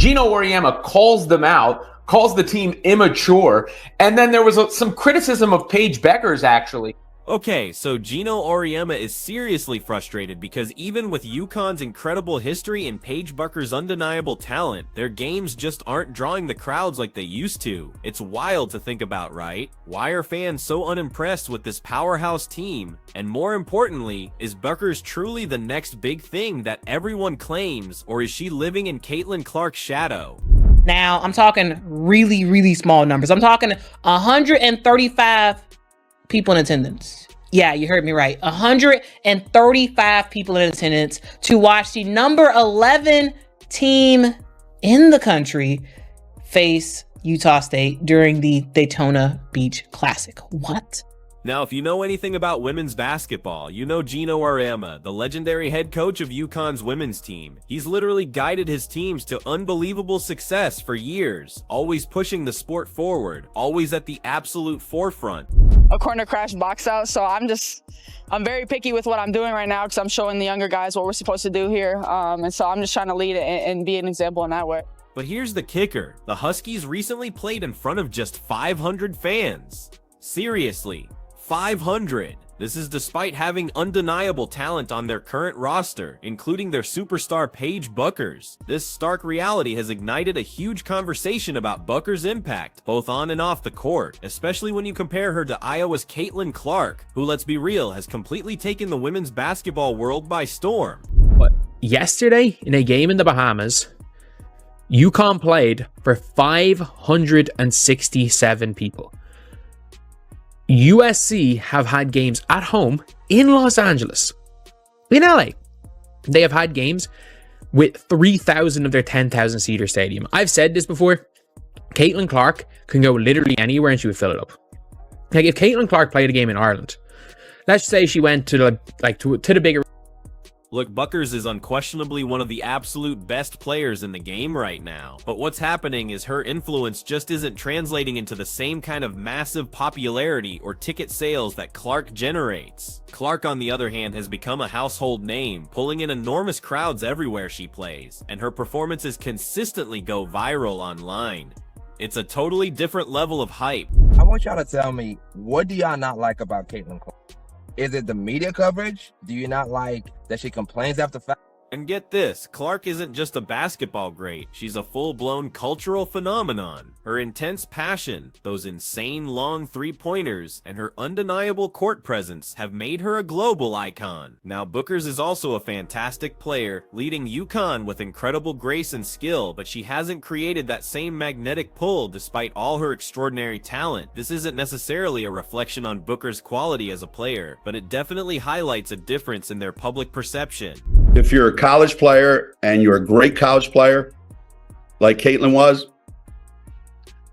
Geno Auriemma calls them out, calls the team immature, and then there was some criticism of Paige Bueckers, actually. Okay, so Geno Auriemma is seriously frustrated because even with UConn's incredible history and Paige Bueckers' undeniable talent, their games just aren't drawing the crowds like they used to. It's wild to think about, right? Why are fans so unimpressed with this powerhouse team? And more importantly, is Bueckers truly the next big thing that everyone claims, or is she living in Caitlin Clark's shadow? Now, I'm talking really, really small numbers. I'm talking 135 people in attendance. Yeah, you heard me right. 135 people in attendance to watch the number 11 team in the country face Utah State during the Daytona Beach Classic. What? Now, if you know anything about women's basketball, you know Geno Auriemma, the legendary head coach of UConn's women's team. He's literally guided his teams to unbelievable success for years, always pushing the sport forward, always at the absolute forefront. A corner crash box out, so I'm very picky with what I'm doing right now because I'm showing the younger guys what we're supposed to do here, and so I'm just trying to lead it and be an example in that way. But here's the kicker. The Huskies recently played in front of just 500 fans. Seriously. 500. This is despite having undeniable talent on their current roster, including their superstar Paige Bueckers. This stark reality has ignited a huge conversation about Bueckers' impact, both on and off the court, especially when you compare her to Iowa's Caitlin Clark, who, let's be real, has completely taken the women's basketball world by storm. But yesterday, in a game in the Bahamas, UConn played for 567 people. USC have had games at home in Los Angeles, in LA. They have had games with 3,000 of their 10,000 seater stadium. I've said this before. Caitlin Clark can go literally anywhere and she would fill it up. Like if Caitlin Clark played a game in Ireland, let's say she went to the bigger. Look, Bueckers is unquestionably one of the absolute best players in the game right now. But what's happening is her influence just isn't translating into the same kind of massive popularity or ticket sales that Clark generates. Clark, on the other hand, has become a household name, pulling in enormous crowds everywhere she plays, and her performances consistently go viral online. It's a totally different level of hype. I want y'all to tell me, what do y'all not like about Caitlin Clark? Is it the media coverage? Do you not like that she complains after fact? And get this, Clark isn't just a basketball great, she's a full-blown cultural phenomenon. Her intense passion, those insane long three-pointers, and her undeniable court presence have made her a global icon. Now, Bueckers is also a fantastic player, leading UConn with incredible grace and skill, but she hasn't created that same magnetic pull despite all her extraordinary talent. This isn't necessarily a reflection on Bueckers' quality as a player, but it definitely highlights a difference in their public perception. If you're a college player and you're a great college player, like Caitlin was,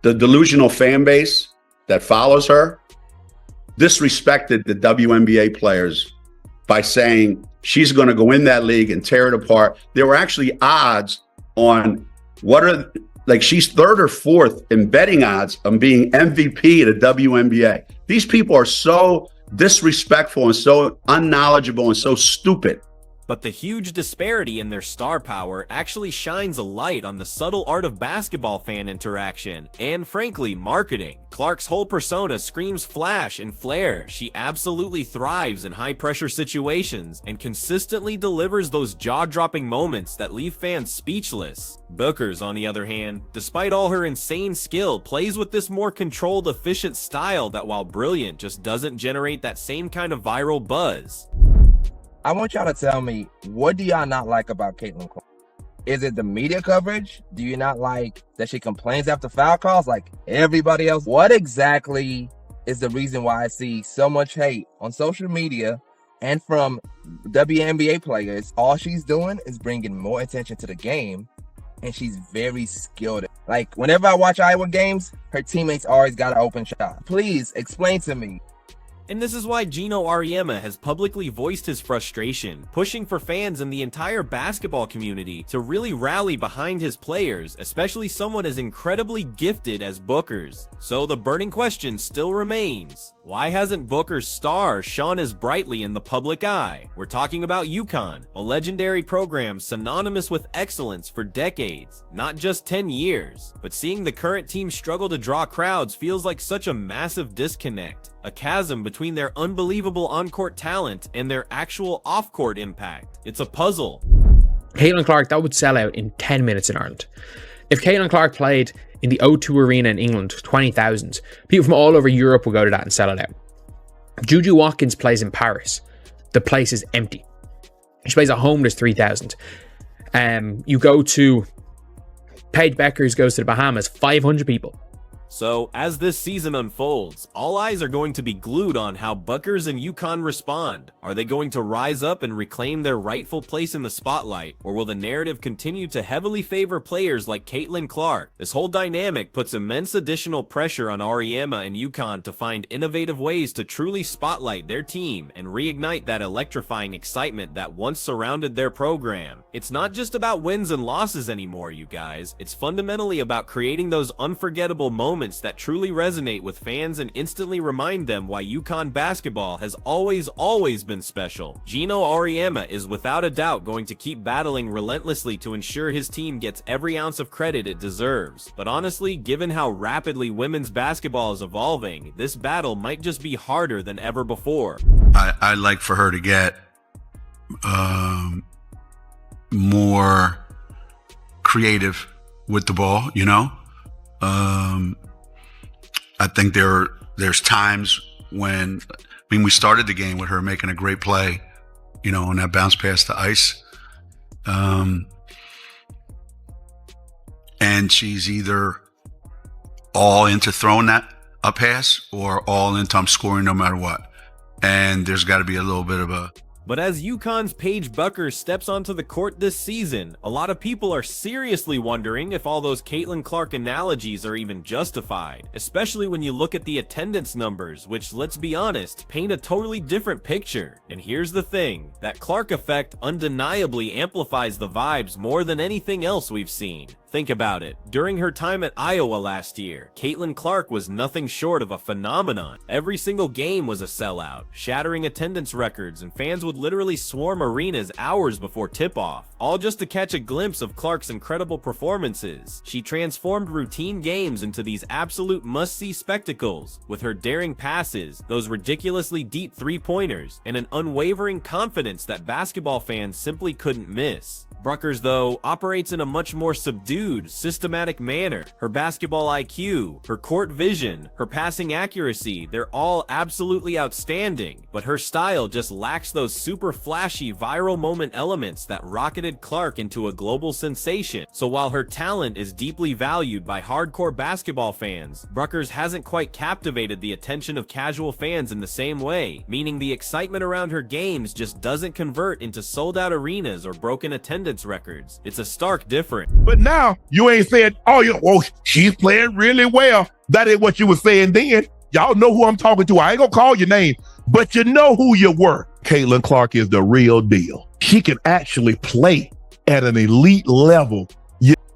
the delusional fan base that follows her disrespected the WNBA players by saying she's going to go in that league and tear it apart. There were actually odds on she's third or fourth in betting odds on being MVP of the WNBA. These people are so disrespectful and so unknowledgeable and so stupid. But the huge disparity in their star power actually shines a light on the subtle art of basketball fan interaction, and frankly, marketing. Clark's whole persona screams flash and flair. She absolutely thrives in high-pressure situations, and consistently delivers those jaw-dropping moments that leave fans speechless. Bueckers, on the other hand, despite all her insane skill, plays with this more controlled, efficient style that, while brilliant, just doesn't generate that same kind of viral buzz. I want y'all to tell me, what do y'all not like about Caitlin Clark? Is it the media coverage? Do you not like that she complains after foul calls like everybody else? What exactly is the reason why I see so much hate on social media and from WNBA players? All she's doing is bringing more attention to the game, and she's very skilled. Like, whenever I watch Iowa games, her teammates always got an open shot. Please explain to me. And this is why Geno Auriemma has publicly voiced his frustration, pushing for fans in the entire basketball community to really rally behind his players, especially someone as incredibly gifted as Bueckers. So the burning question still remains, Why hasn't Booker's star shone as brightly in the public eye? We're talking about UConn, a legendary program synonymous with excellence for decades, not just 10 years. But seeing the current team struggle to draw crowds feels like such a massive disconnect, a chasm between their unbelievable on-court talent and their actual off-court impact. It's a puzzle. Caitlin Clark, that would sell out in 10 minutes in Ireland. If Caitlin Clark played in the O2 Arena in England, 20,000, people from all over Europe will go to that and sell it out. Juju Watkins plays in Paris. The place is empty. She plays at home, there's 3,000. You go to Paige Bueckers goes to the Bahamas, 500 people. So, as this season unfolds, all eyes are going to be glued on how Bueckers and UConn respond. Are they going to rise up and reclaim their rightful place in the spotlight, or will the narrative continue to heavily favor players like Caitlin Clark? This whole dynamic puts immense additional pressure on Auriemma and UConn to find innovative ways to truly spotlight their team and reignite that electrifying excitement that once surrounded their program. It's not just about wins and losses anymore, you guys. It's fundamentally about creating those unforgettable moments that truly resonate with fans and instantly remind them why UConn basketball has always been special. Geno Auriemma is without a doubt going to keep battling relentlessly to ensure his team gets every ounce of credit it deserves. But honestly, given how rapidly women's basketball is evolving, this battle might just be harder than ever before. I'd like for her to get more creative with the ball, you know? I think there's times when, we started the game with her making a great play, you know, on that bounce pass to Ice. And she's either all into throwing that a pass or all into I'm scoring no matter what. And there's got to be a little bit of a... But as UConn's Paige Bueckers steps onto the court this season, a lot of people are seriously wondering if all those Caitlin Clark analogies are even justified, especially when you look at the attendance numbers, which, let's be honest, paint a totally different picture. And here's the thing, that Clark effect undeniably amplifies the vibes more than anything else we've seen. Think about it. During her time at Iowa last year, Caitlin Clark was nothing short of a phenomenon. Every single game was a sellout, shattering attendance records, and fans would literally swarm arenas hours before tip-off, all just to catch a glimpse of Clark's incredible performances. She transformed routine games into these absolute must-see spectacles, with her daring passes, those ridiculously deep three-pointers, and an unwavering confidence that basketball fans simply couldn't miss. Bueckers, though, operates in a much more subdued, systematic manner. Her basketball IQ, her court vision, her passing accuracy, they're all absolutely outstanding, but her style just lacks those super flashy viral moment elements that rocketed Clark into a global sensation. So while her talent is deeply valued by hardcore basketball fans, Bueckers hasn't quite captivated the attention of casual fans in the same way, meaning the excitement around her games just doesn't convert into sold-out arenas or broken attendance records. It's a stark difference. But now you ain't saying, oh, she's playing really well. That ain't what you were saying then. Y'all know who I'm talking to. I ain't gonna call your name, but you know who you were. Caitlin Clark is the real deal. She can actually play at an elite level.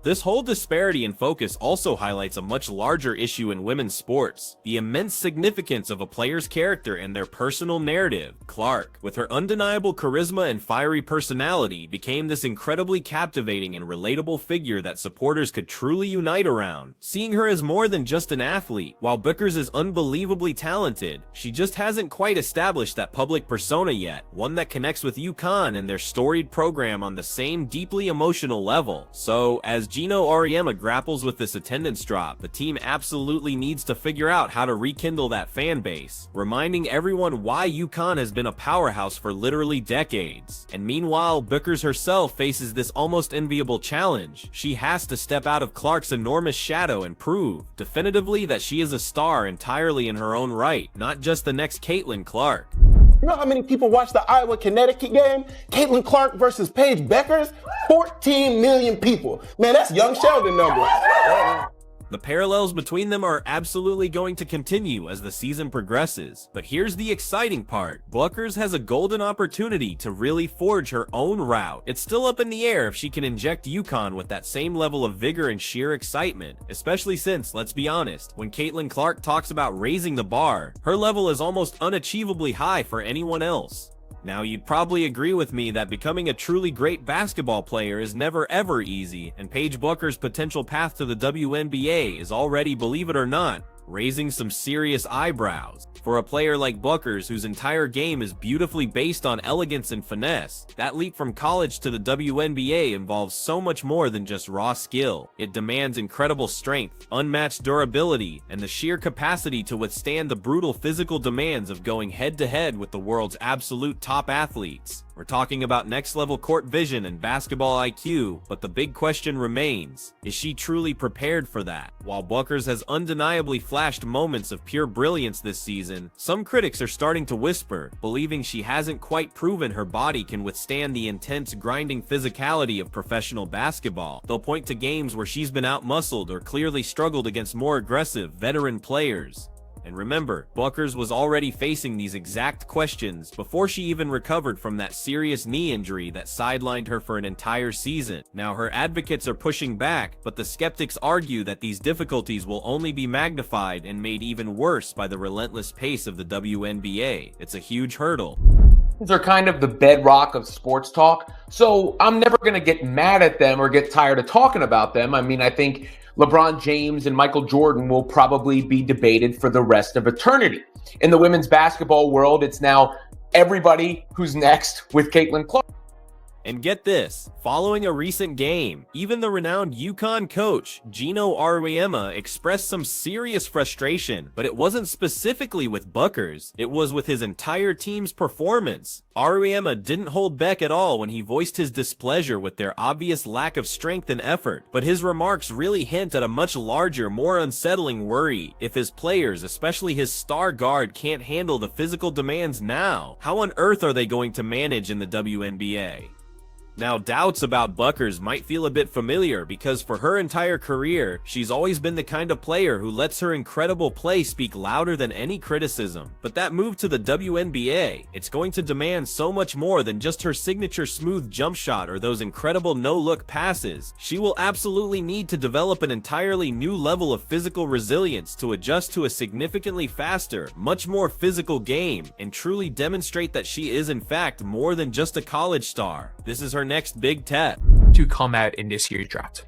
This whole disparity in focus also highlights a much larger issue in women's sports, the immense significance of a player's character and their personal narrative. Clark, with her undeniable charisma and fiery personality, became this incredibly captivating and relatable figure that supporters could truly unite around. Seeing her as more than just an athlete, while Bueckers is unbelievably talented, she just hasn't quite established that public persona yet, one that connects with UConn and their storied program on the same deeply emotional level. So, as Geno Auriemma grapples with this attendance drop, the team absolutely needs to figure out how to rekindle that fan base, reminding everyone why UConn has been a powerhouse for literally decades. And meanwhile, Bueckers herself faces this almost enviable challenge. She has to step out of Clark's enormous shadow and prove, definitively, that she is a star entirely in her own right, not just the next Caitlin Clark. You know how many people watched the Iowa-Connecticut game? Caitlin Clark versus Paige Bueckers? 14 million people. Man, that's young Sheldon numbers. The parallels between them are absolutely going to continue as the season progresses. But here's the exciting part. Bueckers has a golden opportunity to really forge her own route. It's still up in the air if she can inject UConn with that same level of vigor and sheer excitement, especially since, let's be honest, when Caitlin Clark talks about raising the bar, her level is almost unachievably high for anyone else. Now, you'd probably agree with me that becoming a truly great basketball player is never ever easy, and Paige Bueckers' potential path to the WNBA is already, believe it or not, raising some serious eyebrows. For a player like Bueckers, whose entire game is beautifully based on elegance and finesse, that leap from college to the WNBA involves so much more than just raw skill. It demands incredible strength, unmatched durability, and the sheer capacity to withstand the brutal physical demands of going head-to-head with the world's absolute top athletes. We're talking about next-level court vision and basketball IQ, but the big question remains, is she truly prepared for that? While Bueckers has undeniably flashed moments of pure brilliance this season, some critics are starting to whisper, believing she hasn't quite proven her body can withstand the intense, grinding physicality of professional basketball. They'll point to games where she's been out-muscled or clearly struggled against more aggressive, veteran players. And remember, Bueckers was already facing these exact questions before she even recovered from that serious knee injury that sidelined her for an entire season. Now, her advocates are pushing back, but the skeptics argue that these difficulties will only be magnified and made even worse by the relentless pace of the WNBA. It's a huge hurdle. These are kind of the bedrock of sports talk, so I'm never going to get mad at them or get tired of talking about them. I mean, I think LeBron James and Michael Jordan will probably be debated for the rest of eternity. In the women's basketball world, it's now everybody who's next with Caitlin Clark. And get this, following a recent game, even the renowned UConn coach, Geno Auriemma, expressed some serious frustration, but it wasn't specifically with Bueckers, it was with his entire team's performance. Auriemma didn't hold back at all when he voiced his displeasure with their obvious lack of strength and effort, but his remarks really hint at a much larger, more unsettling worry. If his players, especially his star guard, can't handle the physical demands now, how on earth are they going to manage in the WNBA? Now, doubts about Bueckers might feel a bit familiar because for her entire career, she's always been the kind of player who lets her incredible play speak louder than any criticism. But that move to the WNBA, it's going to demand so much more than just her signature smooth jump shot or those incredible no-look passes. She will absolutely need to develop an entirely new level of physical resilience to adjust to a significantly faster, much more physical game and truly demonstrate that she is in fact more than just a college star. This is her next big test to come out in this year's draft.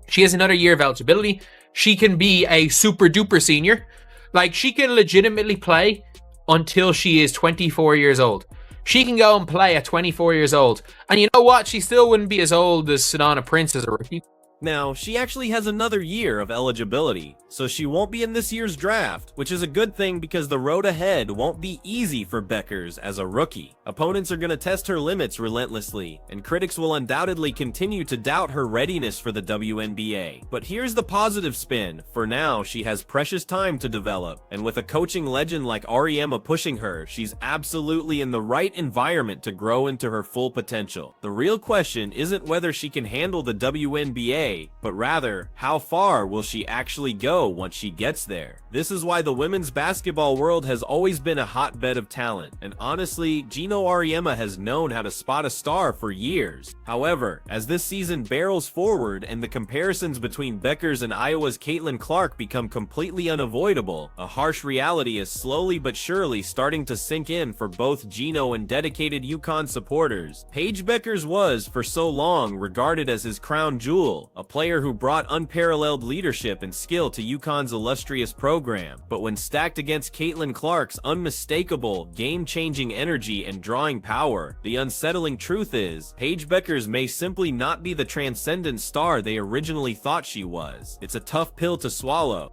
She has another year of eligibility. She can be a super duper senior. Like, she can legitimately play until she is 24 years old. She can go and play at 24 years old. And you know what? She still wouldn't be as old as Sedona Prince as a rookie. Now, she actually has another year of eligibility, so she won't be in this year's draft, which is a good thing because the road ahead won't be easy for Bueckers as a rookie. Opponents are going to test her limits relentlessly, and critics will undoubtedly continue to doubt her readiness for the WNBA. But here's the positive spin. For now, she has precious time to develop, and with a coaching legend like Auriemma pushing her, she's absolutely in the right environment to grow into her full potential. The real question isn't whether she can handle the WNBA, but rather, how far will she actually go once she gets there? This is why the women's basketball world has always been a hotbed of talent, and honestly, Geno Auriemma has known how to spot a star for years. However, as this season barrels forward and the comparisons between Bueckers and Iowa's Caitlin Clark become completely unavoidable, a harsh reality is slowly but surely starting to sink in for both Geno and dedicated UConn supporters. Paige Bueckers was, for so long, regarded as his crown jewel, a player who brought unparalleled leadership and skill to UConn's illustrious program. But when stacked against Caitlin Clark's unmistakable, game-changing energy and drawing power, the unsettling truth is, Paige Bueckers may simply not be the transcendent star they originally thought she was. It's a tough pill to swallow.